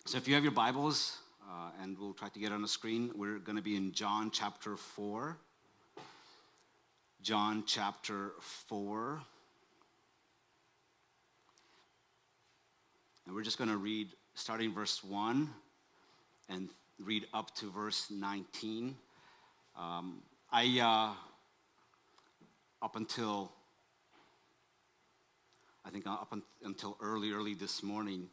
So if you have your Bibles, and we'll try to get it on the screen, we're going to be in John chapter 4. John chapter 4. And we're just going to read starting verse 1 and read up to verse 19. Until early this morning,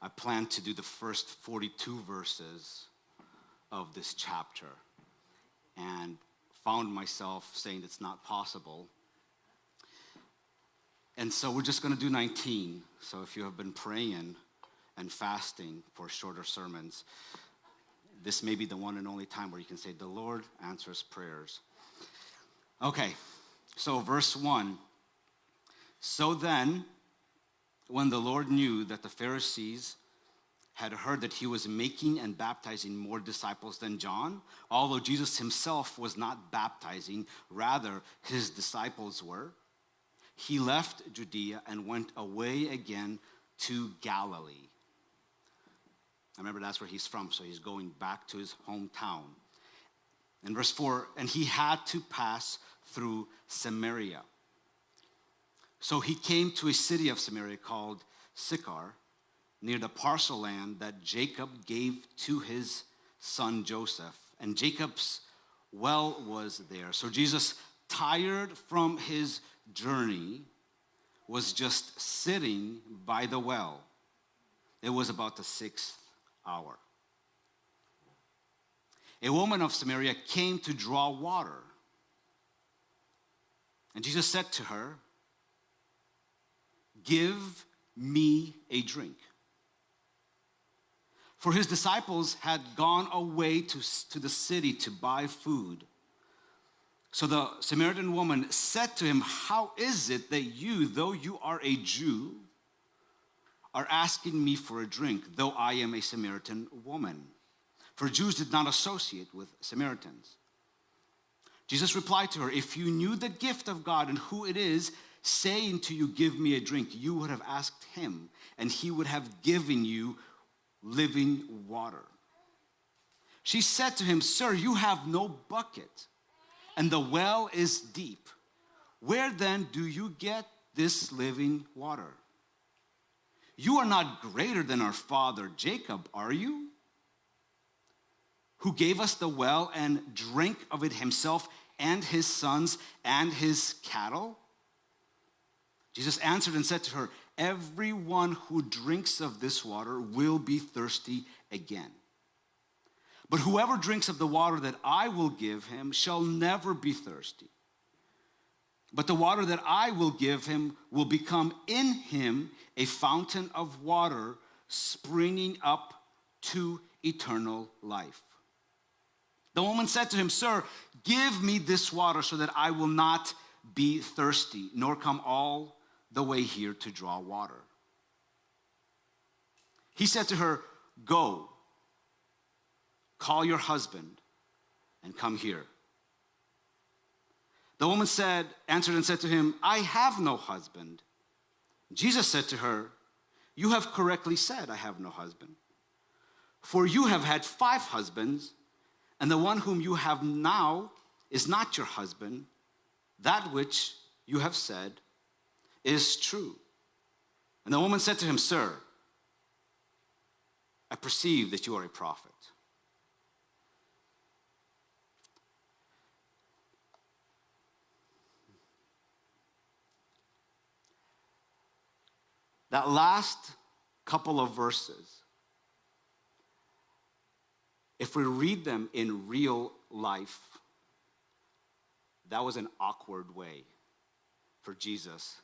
I planned to do the first 42 verses of this chapter and found myself saying it's not possible. And so we're just going to do 19. So if you have been praying and fasting for shorter sermons, this may be the one and only time where you can say, the Lord answers prayers. Okay, so verse 1. So then, when the Lord knew that the Pharisees had heard that he was making and baptizing more disciples than John, although Jesus himself was not baptizing, rather his disciples were, he left Judea and went away again to Galilee. I remember that's where he's from, so he's going back to his hometown. In verse 4, and he had to pass through Samaria. So he came to a city of Samaria called Sychar, near the parcel land that Jacob gave to his son Joseph. And Jacob's well was there. So Jesus, tired from his journey, was just sitting by the well. It was about the 6th hour. A woman of Samaria came to draw water. And Jesus said to her, "Give me a drink." For his disciples had gone away to the city to buy food. So the Samaritan woman said to him, "How is it that you, though you are a Jew, are asking me for a drink, though I am a Samaritan woman?" For Jews did not associate with Samaritans. Jesus replied to her, "If you knew the gift of God and who it is saying to you, 'Give me a drink,' you would have asked him, and he would have given you living water." She said to him, "Sir, you have no bucket, and the well is deep. Where then do you get this living water? You are not greater than our father Jacob, are you? Who gave us the well and drank of it himself and his sons and his cattle?" Jesus answered and said to her, "Everyone who drinks of this water will be thirsty again. But whoever drinks of the water that I will give him shall never be thirsty. But the water that I will give him will become in him a fountain of water springing up to eternal life." The woman said to him, "Sir, give me this water so that I will not be thirsty, nor come all the way here to draw water." He said to her, "Go, call your husband and come here." The woman answered and said to him, "I have no husband." Jesus said to her, "You have correctly said, 'I have no husband.' For you have had 5 husbands, and the one whom you have now is not your husband. That which you have said is true." And the woman said to him, "Sir, I perceive that you are a prophet. That last couple of verses, if we read them in real life, that was an awkward way for Jesus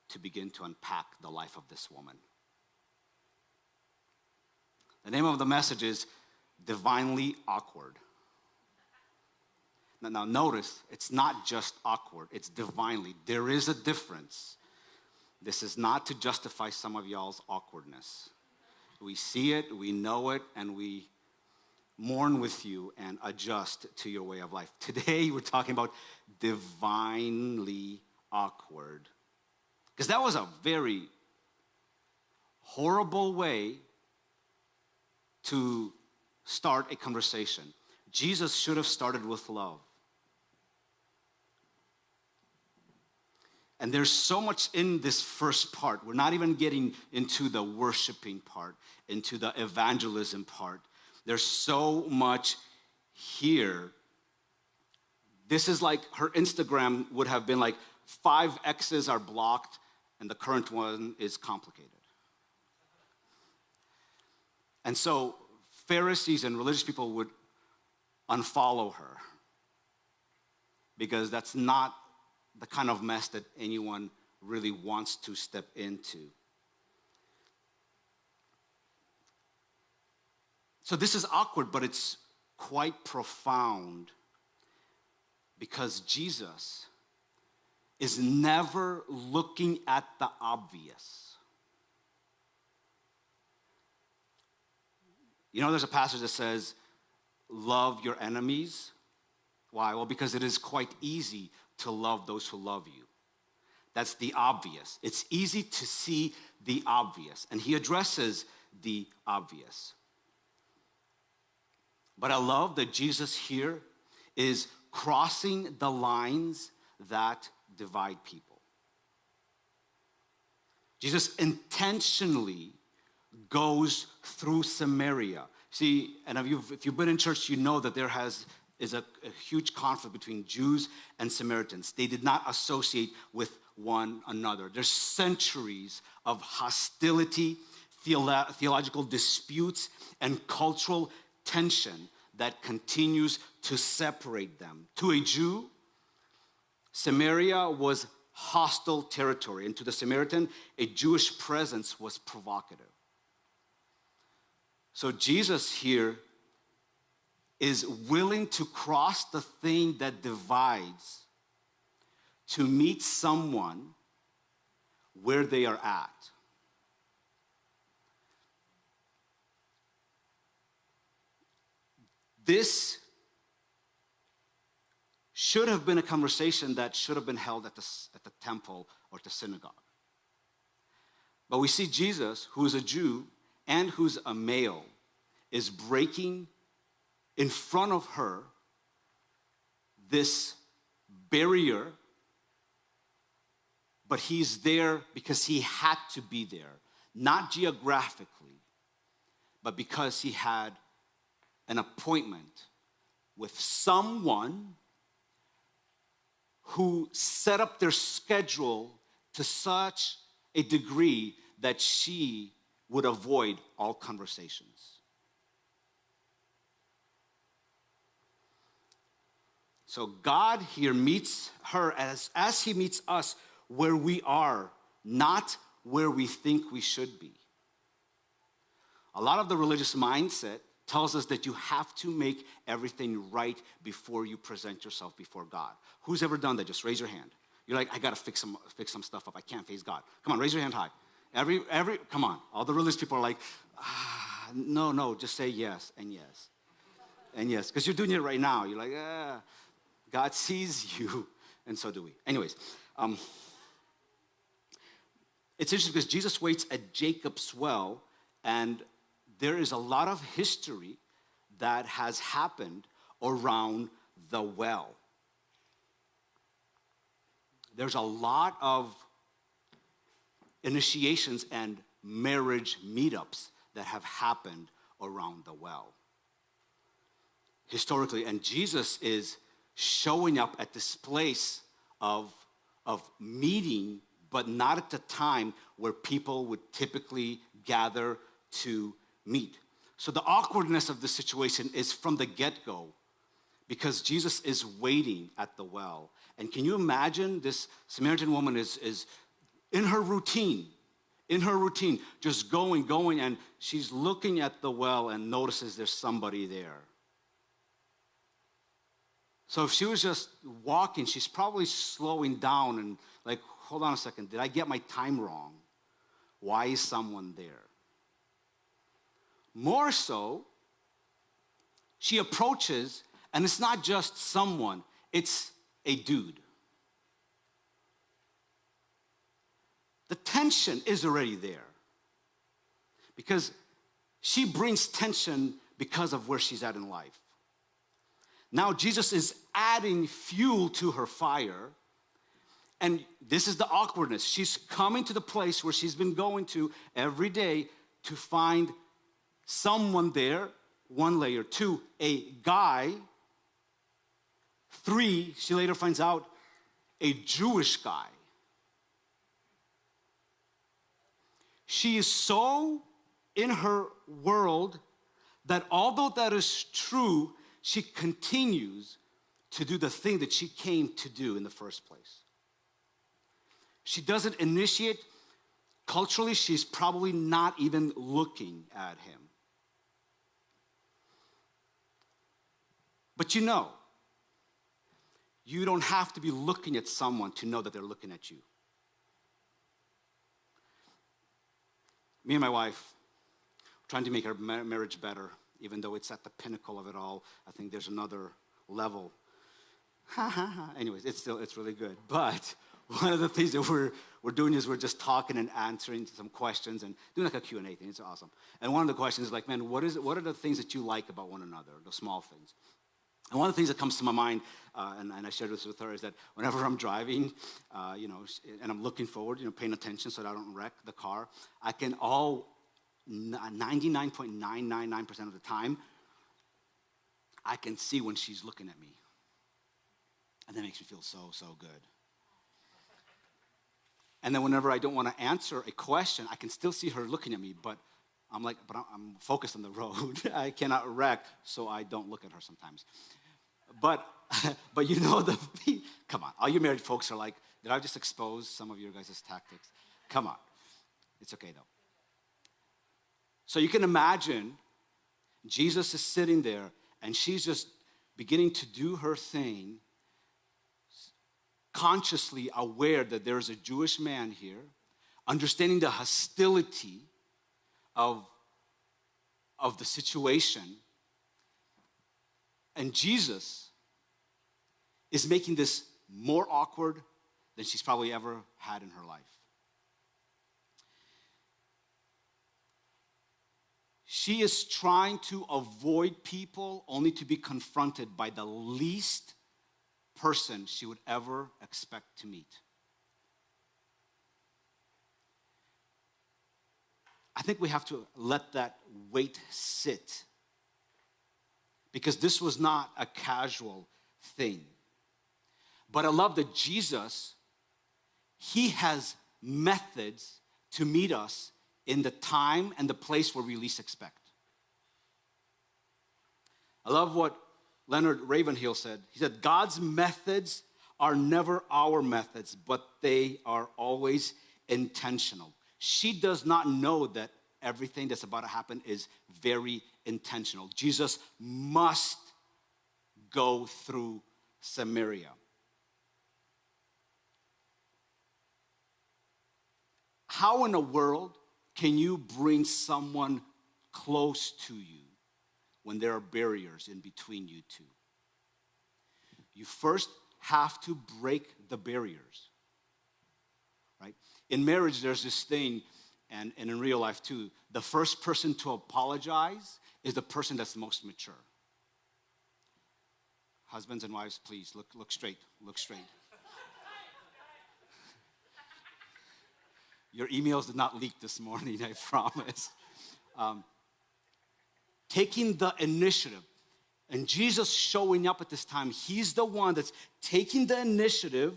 to begin to unpack the life of this woman. The name of the message is Divinely Awkward. Now notice, it's not just awkward, it's divinely. There is a difference. This is not to justify some of y'all's awkwardness. We see it, we know it, and we mourn with you and adjust to your way of life. Today, we're talking about divinely awkward. Because that was a very horrible way to start a conversation. Jesus should have started with love. And there's so much in this first part. We're not even getting into the worshiping part, into the evangelism part. There's so much here. This is like her Instagram would have been like 5 X's are blocked and the current one is complicated. And so Pharisees and religious people would unfollow her because that's not the kind of mess that anyone really wants to step into. So this is awkward, but it's quite profound because Jesus is never looking at the obvious. You know, there's a passage that says, love your enemies. Why? Well, because it is quite easy to love those who love you. That's the obvious. It's easy to see the obvious. And he addresses the obvious. But I love that Jesus here is crossing the lines that divide people. Jesus intentionally goes through Samaria. See, and if you've been in church, you know that there is a huge conflict between Jews and Samaritans. They did not associate with one another. There's centuries of hostility, theological disputes, and cultural tension that continues to separate them. To a Jew, Samaria was hostile territory, and to the Samaritan, a Jewish presence was provocative. So Jesus here is willing to cross the thing that divides to meet someone where they are at. This should have been a conversation that should have been held at the temple or the synagogue. But we see Jesus, who is a Jew and who's a male, is breaking in front of her this barrier, but he's there because he had to be there, not geographically, but because he had an appointment with someone who set up their schedule to such a degree that she would avoid all conversations. So God here meets her as he meets us where we are, not where we think we should be. A lot of the religious mindset tells us that you have to make everything right before you present yourself before God. Who's ever done that? Just raise your hand. You're like, I gotta fix some stuff up. I can't face God. Come on, raise your hand high. Come on. All the religious people are like, no, just say yes and yes. And yes, because you're doing it right now. You're like, God sees you, and so do we. Anyways, it's interesting because Jesus waits at Jacob's well, and there is a lot of history that has happened around the well. There's a lot of initiations and marriage meetups that have happened around the well historically, and Jesus is showing up at this place of meeting, but not at the time where people would typically gather to meet. So the awkwardness of the situation is from the get-go because Jesus is waiting at the well. And can you imagine this Samaritan woman is in her routine, just going, and she's looking at the well and notices there's somebody there. So if she was just walking, she's probably slowing down and like, hold on a second, did I get my time wrong? Why is someone there? More so, she approaches, and it's not just someone, it's a dude. The tension is already there. Because she brings tension because of where she's at in life. Now Jesus is adding fuel to her fire. And this is the awkwardness. She's coming to the place where she's been going to every day to find someone there, 1 layer. 2, a guy. 3, she later finds out, a Jewish guy. She is so in her world that although that is true, she continues to do the thing that she came to do in the first place. She doesn't initiate. Culturally, she's probably not even looking at him. But you don't have to be looking at someone to know that they're looking at you. Me and my wife, trying to make our marriage better, even though it's at the pinnacle of it all. I think there's another level. Anyways, it's really good. But one of the things that we're doing is we're just talking and answering some questions and doing like a Q&A thing. It's awesome. And one of the questions is like, man, what are the things that you like about one another, the small things? And one of the things that comes to my mind, and I shared this with her, is that whenever I'm driving, and I'm looking forward, paying attention so that I don't wreck the car, I can 99.999% of the time, I can see when she's looking at me. And that makes me feel so, so good. And then whenever I don't want to answer a question, I can still see her looking at me, but I'm focused on the road. I cannot wreck, so I don't look at her sometimes. But come on, all you married folks are like, did I just expose some of your guys' tactics? Come on, it's okay though. So you can imagine Jesus is sitting there and she's just beginning to do her thing, consciously aware that there's a Jewish man here, understanding the hostility of the situation. And Jesus is making this more awkward than she's probably ever had in her life. She is trying to avoid people only to be confronted by the least person she would ever expect to meet. I think we have to let that weight sit, because this was not a casual thing. But I love that Jesus, he has methods to meet us in the time and the place where we least expect. I love what Leonard Ravenhill said. He said, God's methods are never our methods, but they are always intentional. She does not know that everything that's about to happen is very intentional. Jesus must go through Samaria. How in the world can you bring someone close to you when there are barriers in between you two? You first have to break the barriers, right? In marriage, there's this thing, and in real life too, the first person to apologize is the person that's most mature. Husbands and wives, please, look straight, look straight. Your emails did not leak this morning, I promise. Taking the initiative, and Jesus showing up at this time, he's the one that's taking the initiative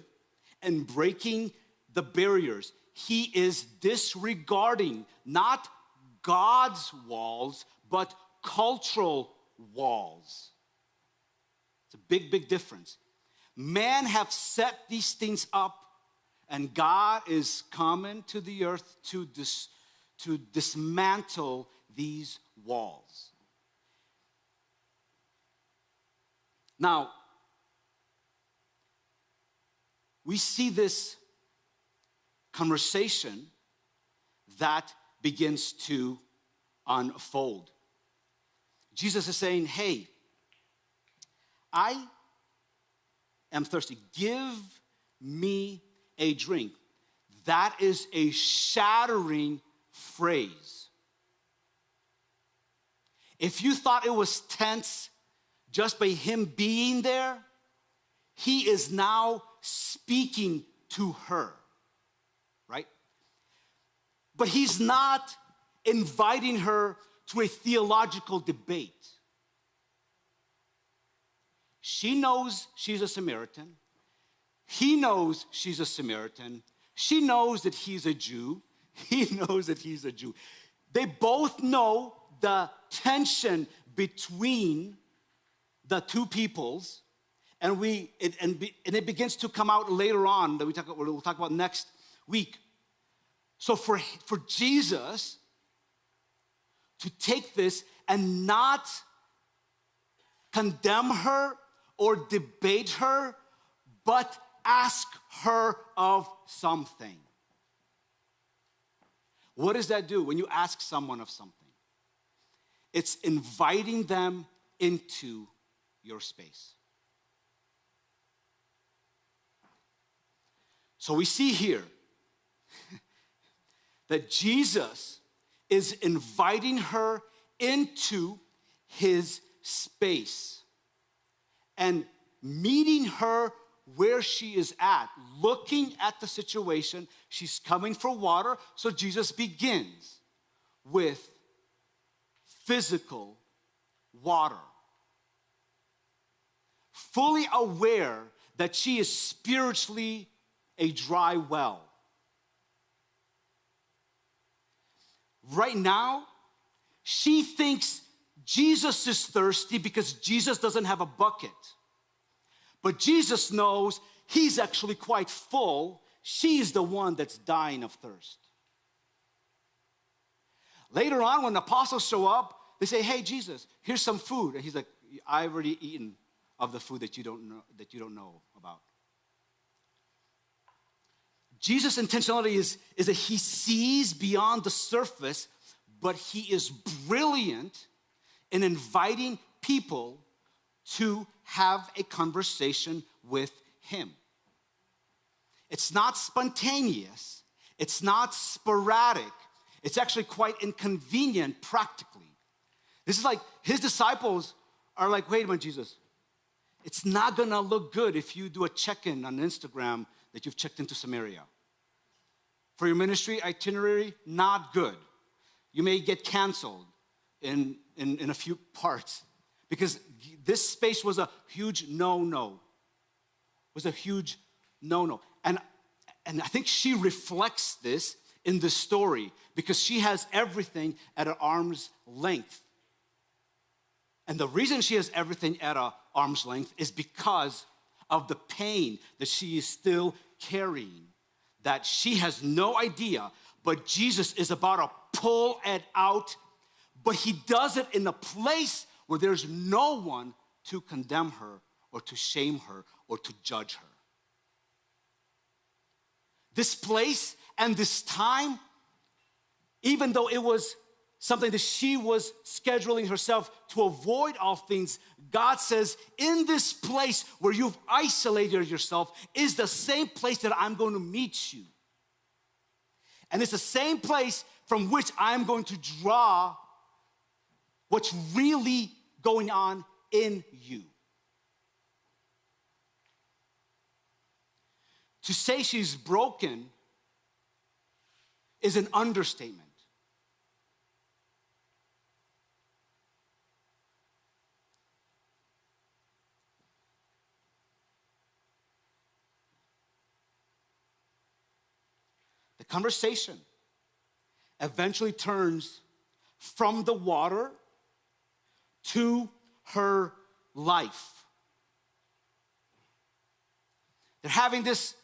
and breaking the barriers. He is disregarding not God's walls, but cultural walls. It's a big, big difference. Man have set these things up, and God is coming to the earth to dismantle these walls. Now, we see this conversation that begins to unfold. Jesus is saying, hey, I am thirsty. Give me a drink. That is a shattering phrase. If you thought it was tense just by him being there, he is now speaking to her, right? But he's not inviting her to a theological debate. She knows she's a Samaritan. He knows she's a Samaritan. She knows that he's a Jew. He knows that he's a Jew. They both know the tension between the two peoples, and it begins to come out later on that we'll talk about next week. So for Jesus to take this and not condemn her or debate her, but ask her of something. What does that do when you ask someone of something? It's inviting them into your space. So we see here that Jesus is inviting her into his space and meeting her where she is at, looking at the situation. She's coming for water, so Jesus begins with physical water, fully aware that she is spiritually a dry well. Right now, she thinks Jesus is thirsty because Jesus doesn't have a bucket. But Jesus knows he's actually quite full. She's the one that's dying of thirst. Later on, when the apostles show up, they say, "Hey, Jesus, here's some food." And he's like, "I've already eaten of the food that you don't know about." Jesus' intentionality is that he sees beyond the surface, but he is brilliant in inviting people to have a conversation with him. It's not spontaneous. It's not sporadic. It's actually quite inconvenient practically. This is like his disciples are like, "Wait a minute, Jesus. It's not gonna look good if you do a check-in on Instagram that you've checked into Samaria. For your ministry itinerary, not good. You may get canceled in a few parts because this space was a huge no-no. Was a huge no-no. And I think she reflects this in the story because she has everything at her arm's length. And the reason she has everything at her arm's length is because of the pain that she is still carrying, that she has no idea, but Jesus is about to pull it out, but he does it in a place where there's no one to condemn her or to shame her or to judge her. This place and this time, even though it was something that she was scheduling herself to avoid all things, God says, in this place where you've isolated yourself is the same place that I'm going to meet you. And it's the same place from which I'm going to draw what's really going on in you. To say she's broken is an understatement. The conversation eventually turns from the water to her life. They're having this,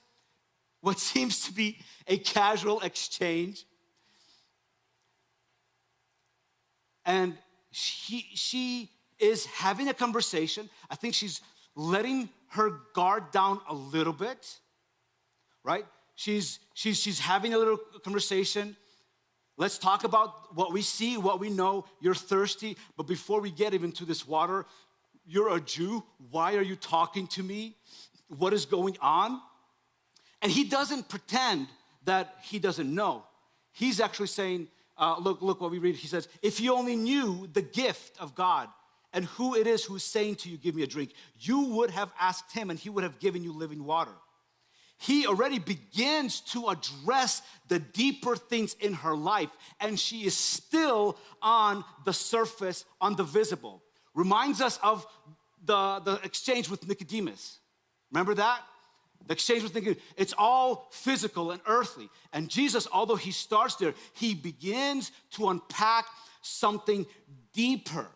what seems to be a casual exchange. And she is having a conversation. I think she's letting her guard down a little bit, right? She's having a little conversation. Let's talk about what we see, what we know. You're thirsty, but before we get even to this water, you're a Jew. Why are you talking to me? What is going on? And he doesn't pretend that he doesn't know. He's actually saying, Look what we read. He says, if you only knew the gift of God and who it is who's saying to you, give me a drink, you would have asked him and he would have given you living water. He already begins to address the deeper things in her life, and she is still on the surface, on the visible. Reminds us of the exchange with Nicodemus. Remember that? The exchange with Nicodemus. It's all physical and earthly. And Jesus, although he starts there, he begins to unpack something deeper.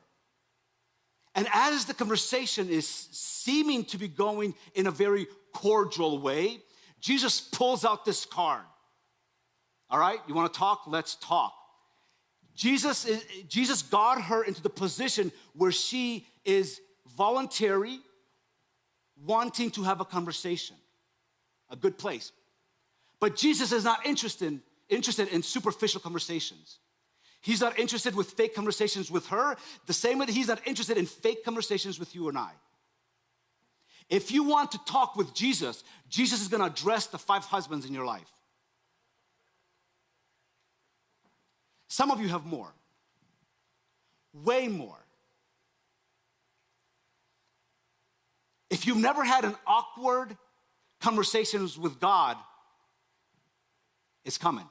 And as the conversation is seeming to be going in a very cordial way, Jesus pulls out this card. All right, you want to talk? Let's talk. Jesus got her into the position where she is voluntary, wanting to have a conversation, a good place. But Jesus is not interested in superficial conversations. He's not interested with fake conversations with her, the same way that he's not interested in fake conversations with you and I. If you want to talk with Jesus, Jesus is going to address the 5 husbands in your life. Some of you have more, way more. If you've never had an awkward conversations with God, it's coming.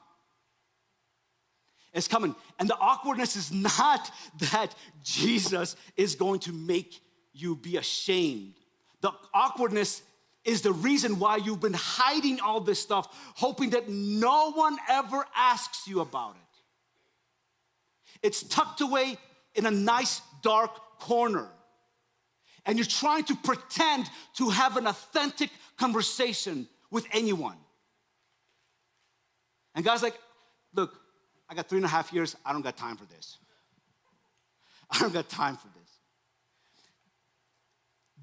It's coming. And the awkwardness is not that Jesus is going to make you be ashamed. The awkwardness is the reason why you've been hiding all this stuff, hoping that no one ever asks you about it. It's tucked away in a nice dark corner. And you're trying to pretend to have an authentic conversation with anyone. And God's like, look, I got 3.5 years. I don't got time for this. I don't got time for this.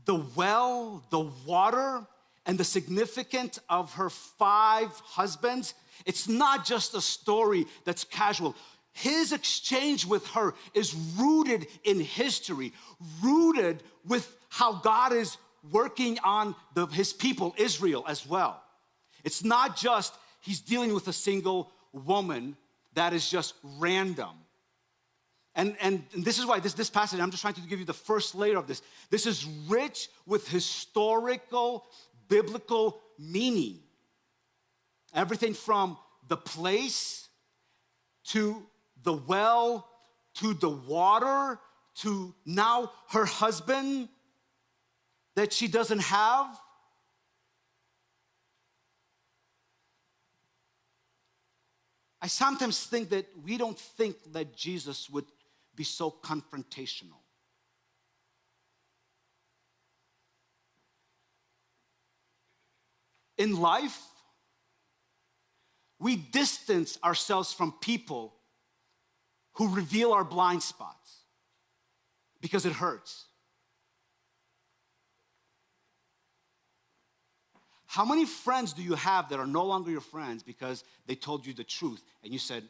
The well, the water, and the significance of her 5 husbands, it's not just a story that's casual. His exchange with her is rooted in history, rooted with how God is working on his people, Israel, as well. It's not just he's dealing with a single woman that is just random. And this is why this passage, I'm just trying to give you the first layer of this. This is rich with historical, biblical meaning. Everything from the place to the well to the water to now her husband that she doesn't have. I sometimes think that we don't think that Jesus would be so confrontational. In life, we distance ourselves from people who reveal our blind spots because it hurts. How many friends do you have that are no longer your friends because they told you the truth and you said,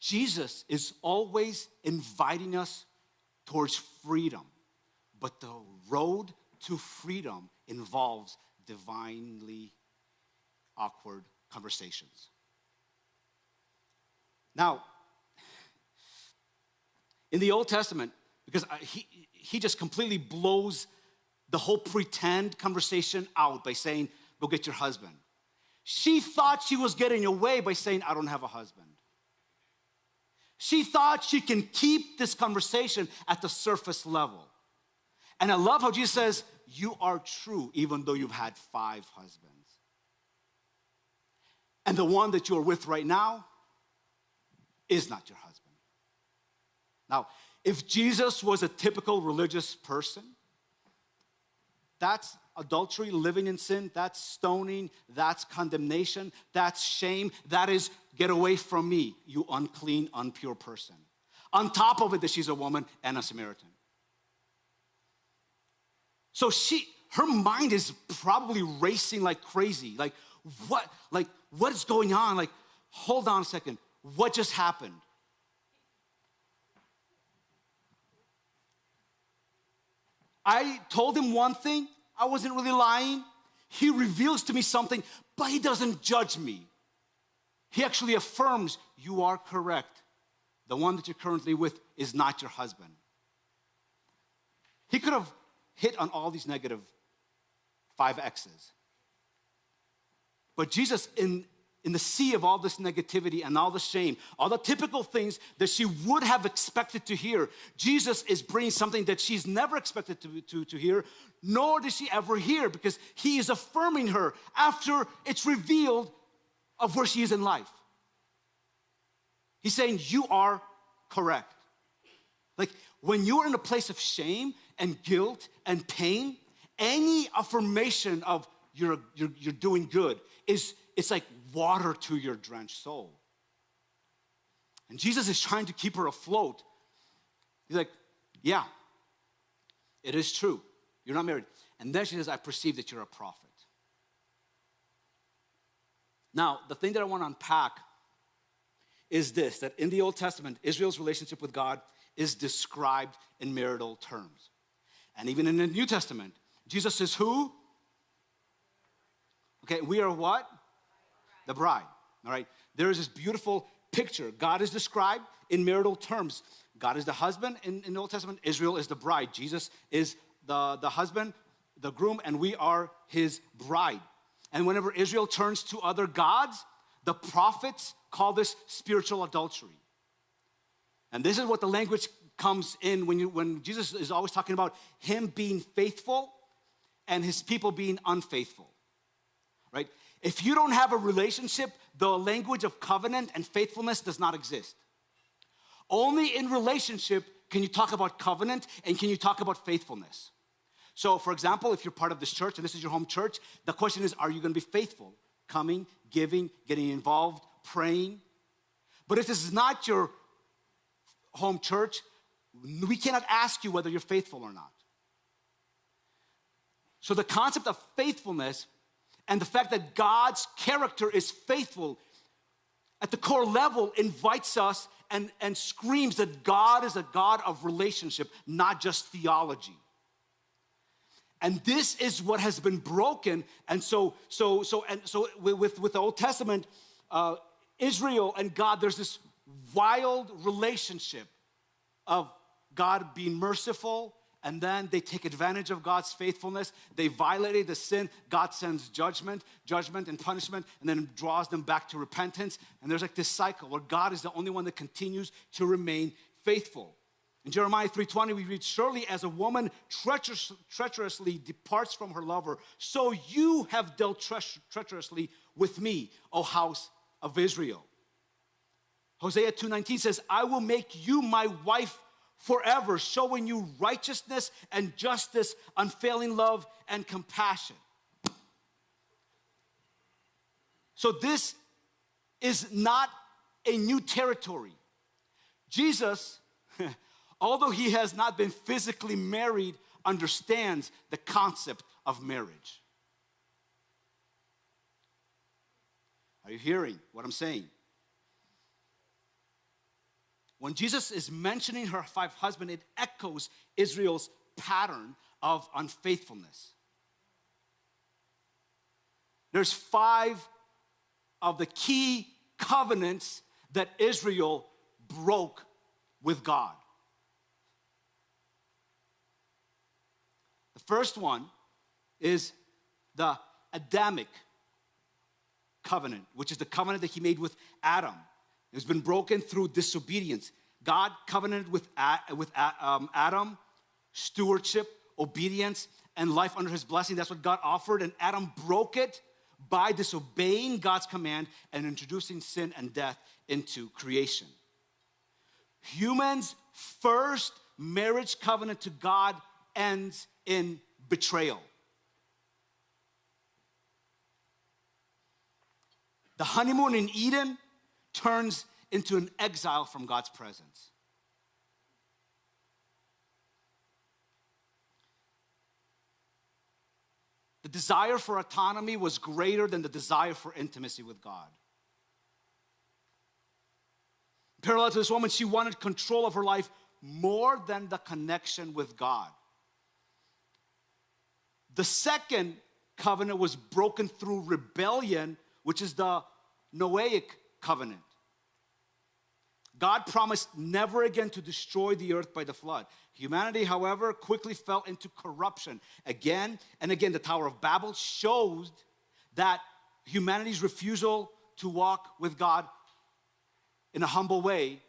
Jesus is always inviting us towards freedom, but the road to freedom involves divinely awkward conversations. Now, in the Old Testament, because he just completely blows the whole pretend conversation out by saying, go get your husband. She thought she was getting away by saying, I don't have a husband. She thought she can keep this conversation at the surface level. And I love how Jesus says, you are true even though you've had 5 husbands. And the one that you're with right now is not your husband. Now, if Jesus was a typical religious person, that's adultery, living in sin, that's stoning, that's condemnation, that's shame, that is get away from me, you unclean, impure person. On top of it, that she's a woman and a Samaritan. So her mind is probably racing like crazy. Like what is going on? Like, hold on a second, what just happened? I told him one thing, I wasn't really lying. He reveals to me something, but he doesn't judge me. He actually affirms, you are correct. The one that you're currently with is not your husband. He could have hit on all these negative 5 X's. But Jesus, in the sea of all this negativity and all the shame, all the typical things that she would have expected to hear, Jesus is bringing something that she's never expected to hear, nor did she ever hear, because he is affirming her after it's revealed of where she is in life. He's saying, you are correct. Like, when you're in a place of shame and guilt and pain, any affirmation of you're doing good it's like water to your drenched soul. And Jesus is trying to keep her afloat. He's like, yeah, it is true. You're not married. And then she says, I perceive that you're a prophet. Now, the thing that I want to unpack is this, that in the Old Testament, Israel's relationship with God is described in marital terms. And even in the New Testament, Jesus is who? Okay, we are what? The bride, all right? There is this beautiful picture. God is described in marital terms. God is the husband in the Old Testament. Israel is the bride. Jesus is the husband, the groom, and we are his bride. And whenever Israel turns to other gods, the prophets call this spiritual adultery. And this is what the language comes in when Jesus is always talking about him being faithful and his people being unfaithful. Right? If you don't have a relationship, the language of covenant and faithfulness does not exist. Only in relationship can you talk about covenant and can you talk about faithfulness. So, for example, if you're part of this church and this is your home church, the question is, are you going to be faithful? Coming, giving, getting involved, praying. But if this is not your home church, we cannot ask you whether you're faithful or not. So the concept of faithfulness and the fact that God's character is faithful at the core level invites us and screams that God is a God of relationship, not just theology. And this is what has been broken. And so with the Old Testament, Israel and God, there's this wild relationship of God being merciful, and then they take advantage of God's faithfulness. They violated the sin. God sends judgment and punishment, and then draws them back to repentance. And there's like this cycle where God is the only one that continues to remain faithful. In Jeremiah 3:20, we read, surely as a woman treacherously departs from her lover, so you have dealt treacherously with me, O house of Israel. Hosea 2:19 says, I will make you my wife forever, showing you righteousness and justice, unfailing love and compassion. So this is not a new territory. Jesus, although he has not been physically married, understands the concept of marriage. Are you hearing what I'm saying? When Jesus is mentioning her 5 husbands, it echoes Israel's pattern of unfaithfulness. There's 5 of the key covenants that Israel broke with God. The first one is the Adamic covenant, which is the covenant that he made with Adam. It's been broken through disobedience. God covenanted with Adam, stewardship, obedience, and life under his blessing. That's what God offered, and Adam broke it by disobeying God's command and introducing sin and death into creation. Humans' first marriage covenant to God ends in betrayal. The honeymoon in Eden turns into an exile from God's presence. The desire for autonomy was greater than the desire for intimacy with God. Parallel to this woman, she wanted control of her life more than the connection with God. The second covenant was broken through rebellion, which is the Noahic covenant. God promised never again to destroy the earth by the flood. Humanity, however, quickly fell into corruption. Again and again, the Tower of Babel shows that humanity's refusal to walk with God in a humble way,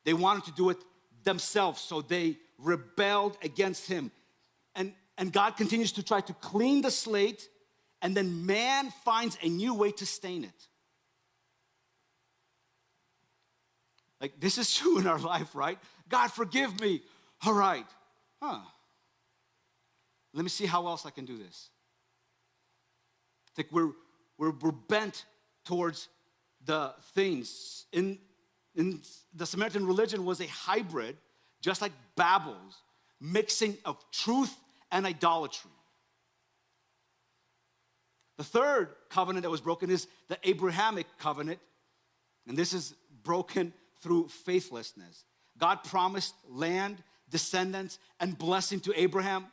they wanted to do it themselves, so they rebelled against him. And God continues to try to clean the slate, and then man finds a new way to stain it. Like, this is true in our life, right? God, forgive me. All right. Let me see how else I can do this. It's like we're bent towards the things. In the Samaritan religion was a hybrid, just like Babel's, mixing of truth and idolatry. The third covenant that was broken is the Abrahamic covenant, and this is broken through faithlessness. God promised land, descendants, and blessing to Abraham.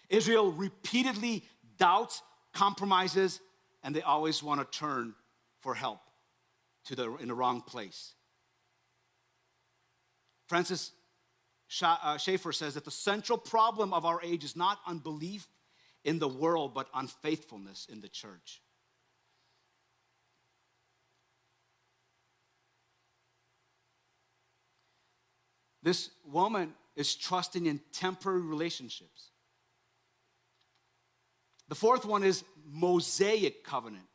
Israel repeatedly doubts, compromises, and they always want to turn for help in the wrong place. Francis Schaeffer says that the central problem of our age is not unbelief in the world, but unfaithfulness in the church. This woman is trusting in temporary relationships. The fourth one is Mosaic covenant.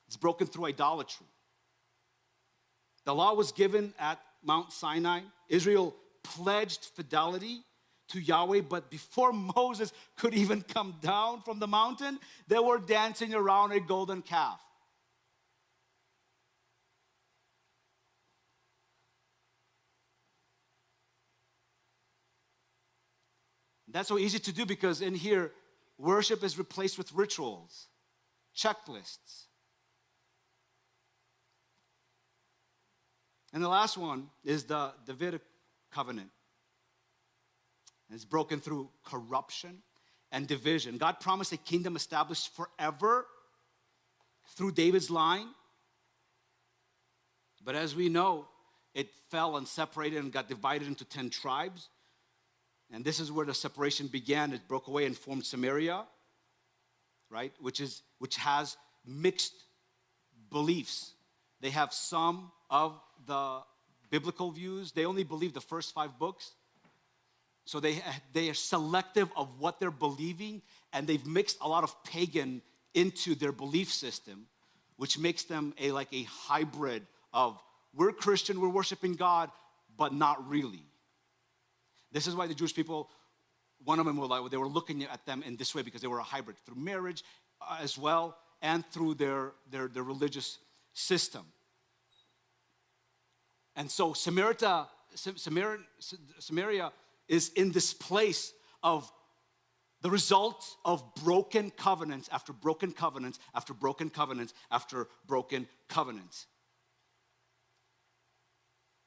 It's broken through idolatry. The law was given at Mount Sinai. Israel pledged fidelity to Yahweh, but before Moses could even come down from the mountain, they were dancing around a golden calf. That's so easy to do because in here, worship is replaced with rituals, checklists. And the last one is the Davidic covenant. And it's broken through corruption and division. God promised a kingdom established forever through David's line. But as we know, it fell and separated and got divided into 10 tribes. And this is where the separation began. It broke away and formed Samaria, right? Which has mixed beliefs. They have some of the biblical views. They only believe the first 5 books. So they are selective of what they're believing, and they've mixed a lot of pagan into their belief system, which makes them a hybrid of we're Christian, we're worshiping God, but not really. This is why the Jewish people, one of them they were looking at them in this way because they were a hybrid through marriage as well and through their religious system. And so Samaria is in this place of the result of broken covenants after broken covenants after broken covenants after broken covenants.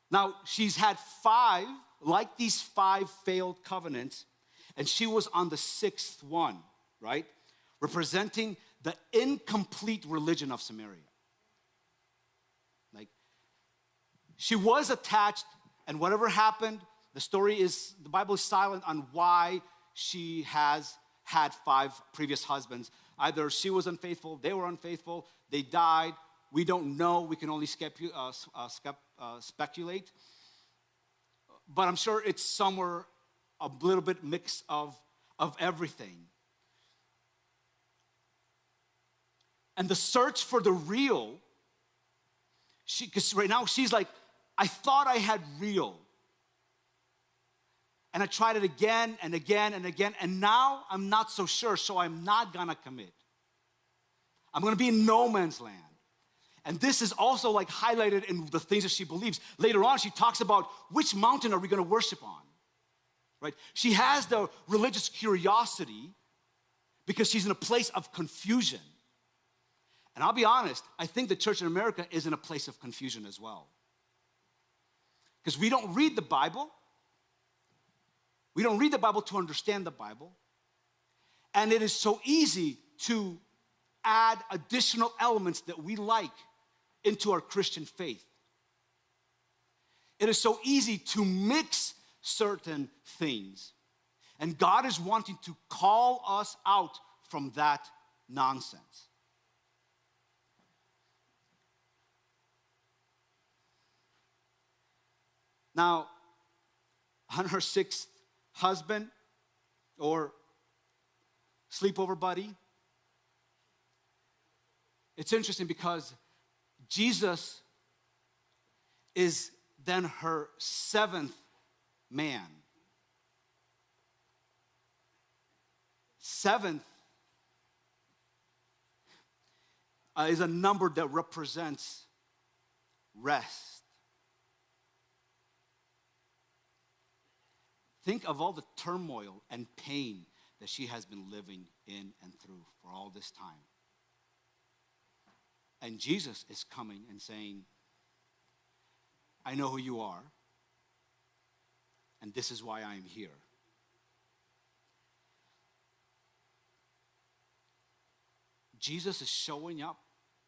Now, she's had 5, like these 5 failed covenants, and she was on the 6th one, right? Representing the incomplete religion of Samaria. Like, she was attached, and whatever happened, the Bible is silent on why she has had 5 previous husbands. Either she was unfaithful, they were unfaithful, they died. We don't know. We can only speculate. But I'm sure it's somewhere a little bit mix of everything. And the search for the real, because right now she's like, I thought I had real. And I tried it again and again and again, and now I'm not so sure, so I'm not gonna commit. I'm gonna be in no man's land. And this is also like highlighted in the things that she believes. Later on, she talks about which mountain are we gonna worship on, right? She has the religious curiosity because she's in a place of confusion. And I'll be honest, I think the church in America is in a place of confusion as well. Because we don't read the Bible. We don't read the Bible to understand the Bible. And it is so easy to add additional elements that we like into our Christian faith. It is so easy to mix certain things. And God is wanting to call us out from that nonsense. Now, on her sixth husband or sleepover buddy, it's interesting because Jesus is then her seventh man. Seventh is a number that represents rest. Think of all the turmoil and pain that she has been living in and through for all this time. And Jesus is coming and saying, I know who you are, and this is why I am here. Jesus is showing up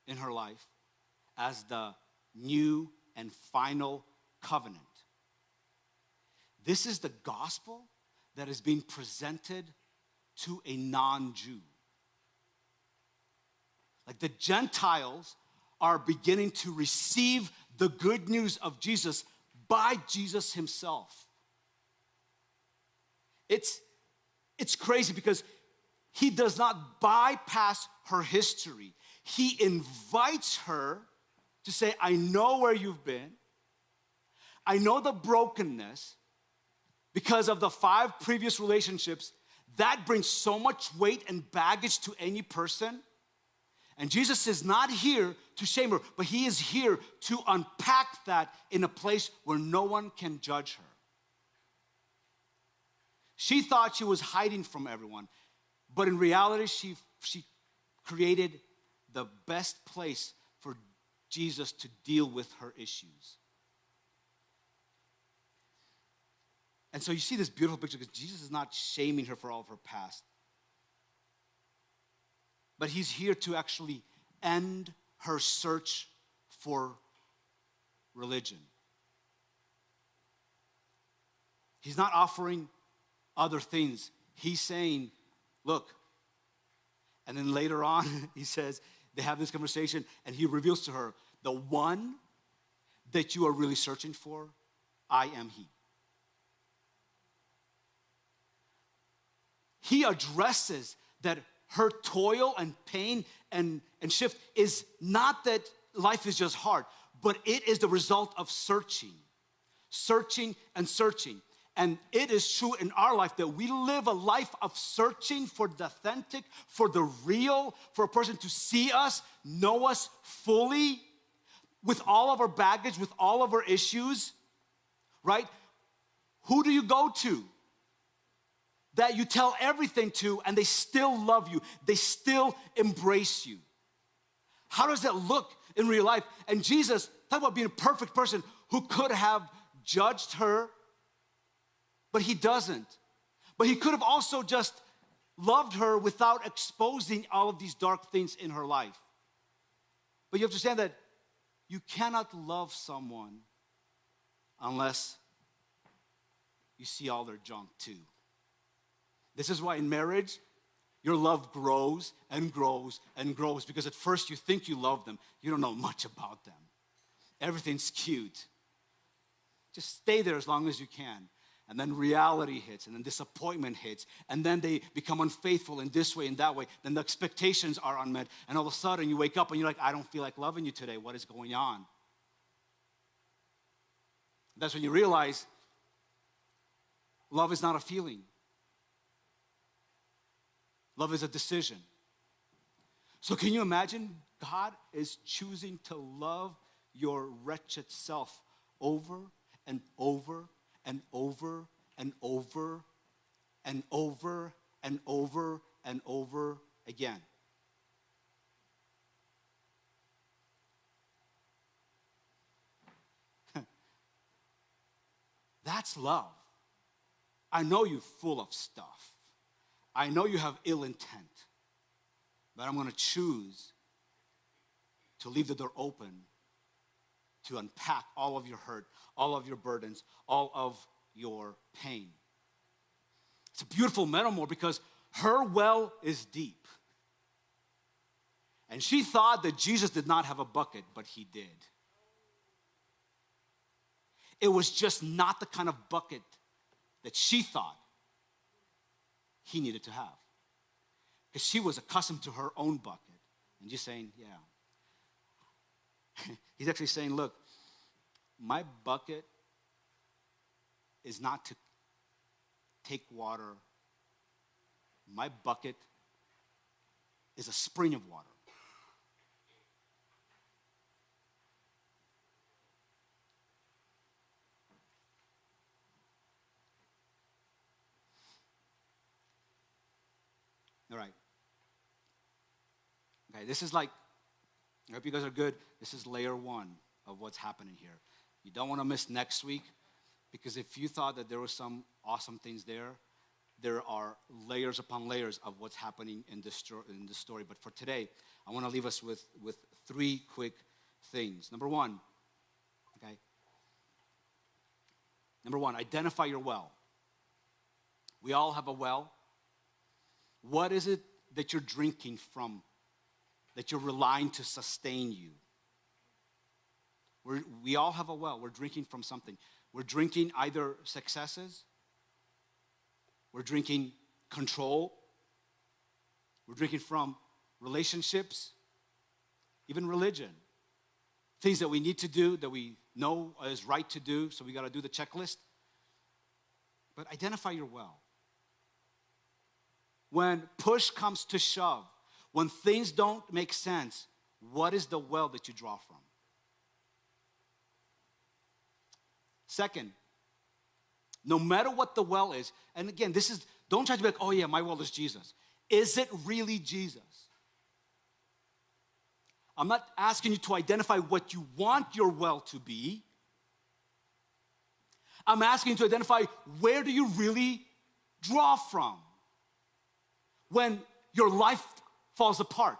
in her life as the new and final covenant. This is the gospel that is being presented to a non-Jew. Like the Gentiles are beginning to receive the good news of Jesus by Jesus himself. It's crazy because he does not bypass her history. He invites her to say, I know where you've been. I know the brokenness because of the 5 previous relationships. That brings so much weight and baggage to any person. And Jesus is not here to shame her, but he is here to unpack that in a place where no one can judge her. She thought she was hiding from everyone, but in reality, she created the best place for Jesus to deal with her issues. And so you see this beautiful picture because Jesus is not shaming her for all of her past. But he's here to actually end her search for religion. He's not offering other things. He's saying, look. And then later on, he says, they have this conversation, and he reveals to her, the one that you are really searching for, I am he. He addresses that her toil and pain and shift is not that life is just hard, but it is the result of searching and searching. And it is true in our life that we live a life of searching for the authentic, for the real, for a person to see us, know us fully, with all of our baggage, with all of our issues, right? Who do you go to that you tell everything to and they still love you, they still embrace you? How does that look in real life? And Jesus, talk about being a perfect person who could have judged her, but he doesn't. But he could have also just loved her without exposing all of these dark things in her life. But you have to understand that you cannot love someone unless you see all their junk too. This is why in marriage, your love grows and grows and grows, because at first you think you love them. You don't know much about them. Everything's cute. Just stay there as long as you can. And then reality hits, and then disappointment hits, and then they become unfaithful in this way and that way. Then the expectations are unmet, and all of a sudden you wake up and you're like, I don't feel like loving you today. What is going on? That's when you realize love is not a feeling. Love is a decision. So can you imagine God is choosing to love your wretched self over and over and over and over and over and over and over again? That's love. I know you're full of stuff. I know you have ill intent, but I'm going to choose to leave the door open to unpack all of your hurt, all of your burdens, all of your pain. It's a beautiful metaphor because her well is deep. And she thought that Jesus did not have a bucket, but he did. It was just not the kind of bucket that she thought he needed to have. Because she was accustomed to her own bucket. And just saying, yeah. He's actually saying, look, my bucket is not to take water. My bucket is a spring of water. All right. Okay, this is like, I hope you guys are good. This is layer one of what's happening here. You don't want to miss next week, because if you thought that there were some awesome things there, there are layers upon layers of what's happening in this story. But for today, I want to leave us with three quick things. Number one, identify your well. We all have a well. What is it that you're drinking from, that you're relying to sustain you? We all have a well. We're drinking from something. We're drinking either successes. We're drinking control. We're drinking from relationships, even religion. Things that we need to do, that we know is right to do, so we got to do the checklist. But identify your well. When push comes to shove, when things don't make sense, what is the well that you draw from? Second, no matter what the well is, and again, don't try to be like, oh yeah, my well is Jesus. Is it really Jesus? I'm not asking you to identify what you want your well to be. I'm asking you to identify, where do you really draw from when your life falls apart?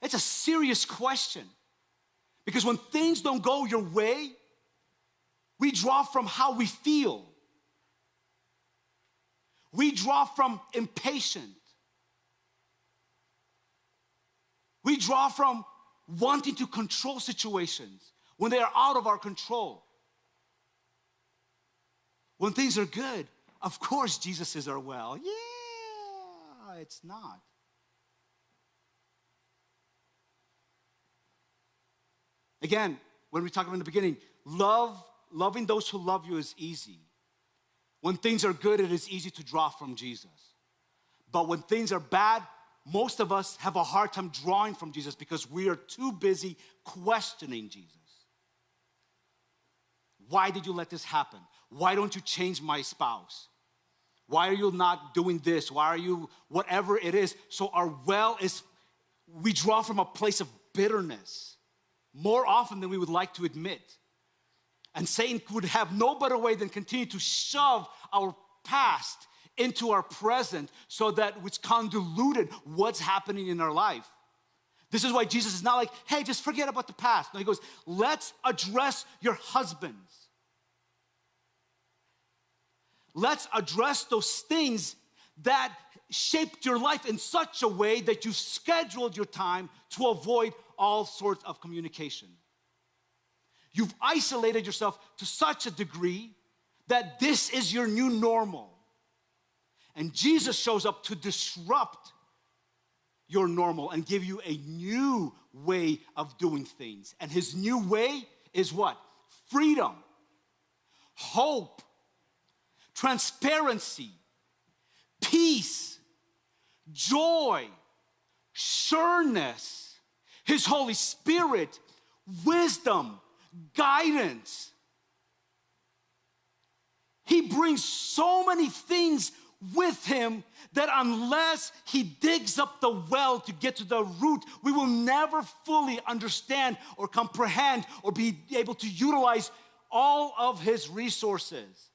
It's a serious question. Because when things don't go your way, we draw from how we feel. We draw from impatient. We draw from wanting to control situations when they are out of our control. When things are good, of course Jesus is our well. Yeah, it's not. Again, when we talked about in the beginning, loving those who love you is easy. When things are good, it is easy to draw from Jesus. But when things are bad, most of us have a hard time drawing from Jesus because we are too busy questioning Jesus. Why did you let this happen? Why don't you change my spouse? Why are you not doing this? Why are you, whatever it is. So our well is, we draw from a place of bitterness more often than we would like to admit. And Satan would have no better way than continue to shove our past into our present so that it's convoluted what's happening in our life. This is why Jesus is not like, hey, just forget about the past. No, he goes, let's address your husbands. Let's address those things that shaped your life in such a way that you scheduled your time to avoid all sorts of communication. You've isolated yourself to such a degree that this is your new normal. And Jesus shows up to disrupt your normal and give you a new way of doing things. And his new way is what? Freedom, hope, transparency, peace, joy, sureness, his Holy Spirit, wisdom, guidance. He brings so many things with him that unless he digs up the well to get to the root, we will never fully understand or comprehend or be able to utilize all of his resources.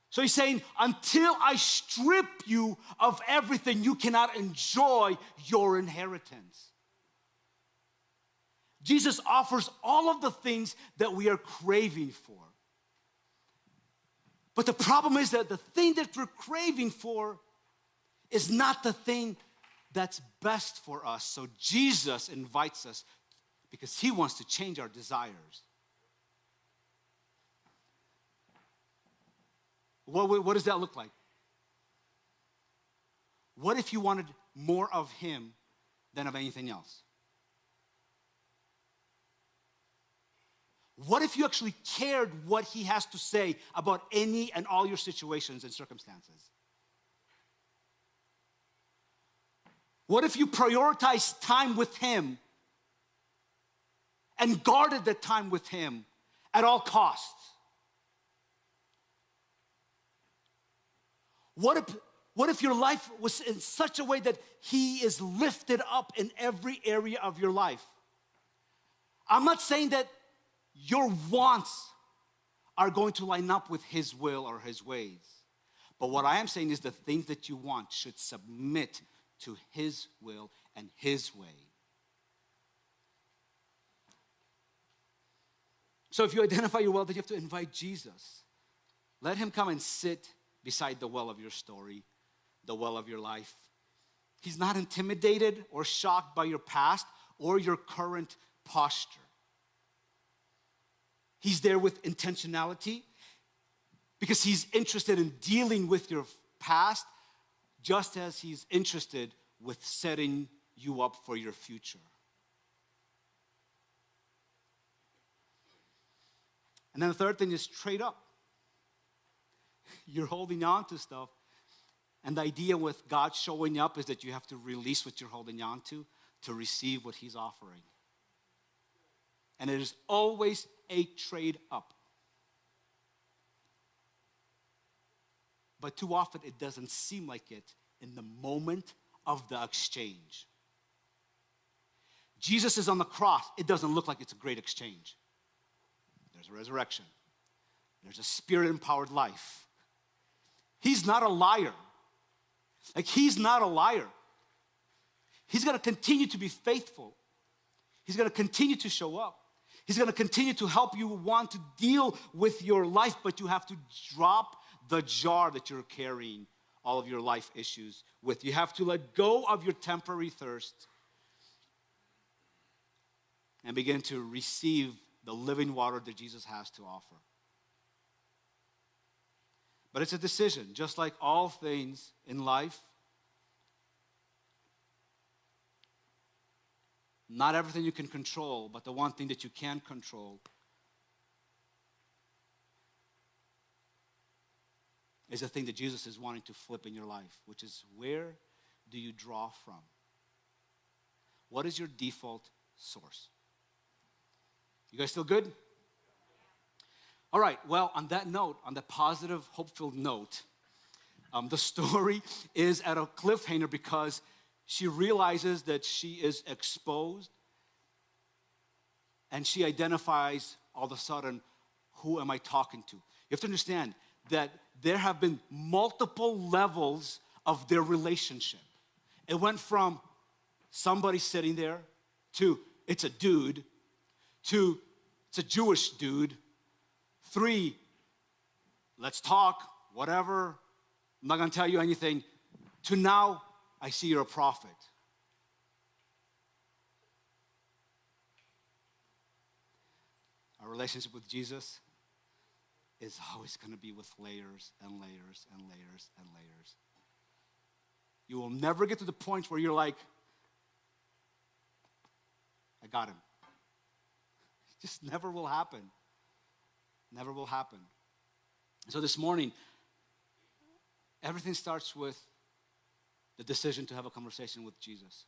So he's saying, until I strip you of everything, you cannot enjoy your inheritance. Jesus offers all of the things that we are craving for. But the problem is that the thing that we're craving for is not the thing that's best for us. So Jesus invites us because he wants to change our desires. What does that look like? What if you wanted more of him than of anything else? What if you actually cared what he has to say about any and all your situations and circumstances? What if you prioritized time with him and guarded that time with him at all costs? What if your life was in such a way that he is lifted up in every area of your life? I'm not saying that your wants are going to line up with his will or his ways. But what I am saying is the things that you want should submit to his will and his way. So if you identify your well, then you have to invite Jesus. Let him come and sit beside the well of your story, the well of your life. He's not intimidated or shocked by your past or your current posture. He's there with intentionality because he's interested in dealing with your past just as he's interested with setting you up for your future. And then the third thing is trade up. You're holding on to stuff, and the idea with God showing up is that you have to release what you're holding on to receive what he's offering. And it is always a trade up. But too often it doesn't seem like it in the moment of the exchange. Jesus is on the cross. It doesn't look like it's a great exchange. There's a resurrection. There's a spirit-empowered life. He's not a liar. Like, he's not a liar. He's going to continue to be faithful. He's going to continue to show up. He's going to continue to help you want to deal with your life, but you have to drop the jar that you're carrying all of your life issues with. You have to let go of your temporary thirst and begin to receive the living water that Jesus has to offer. But it's a decision, just like all things in life. Not everything you can control, but the one thing that you can control is the thing that Jesus is wanting to flip in your life, which is, where do you draw from? What is your default source? You guys still good? All right, well, on that note, on the positive, hope-filled note, the story is at a cliffhanger because she realizes that she is exposed and she identifies all of a sudden, who am I talking to? You have to understand that there have been multiple levels of their relationship. It went from somebody sitting there to it's a dude to it's a Jewish dude. 3, let's talk, whatever, I'm not going to tell you anything, to now, I see you're a prophet. Our relationship with Jesus is always going to be with layers and layers and layers and layers. You will never get to the point where you're like, I got him. It just never will happen. Never will happen. So this morning, everything starts with the decision to have a conversation with Jesus.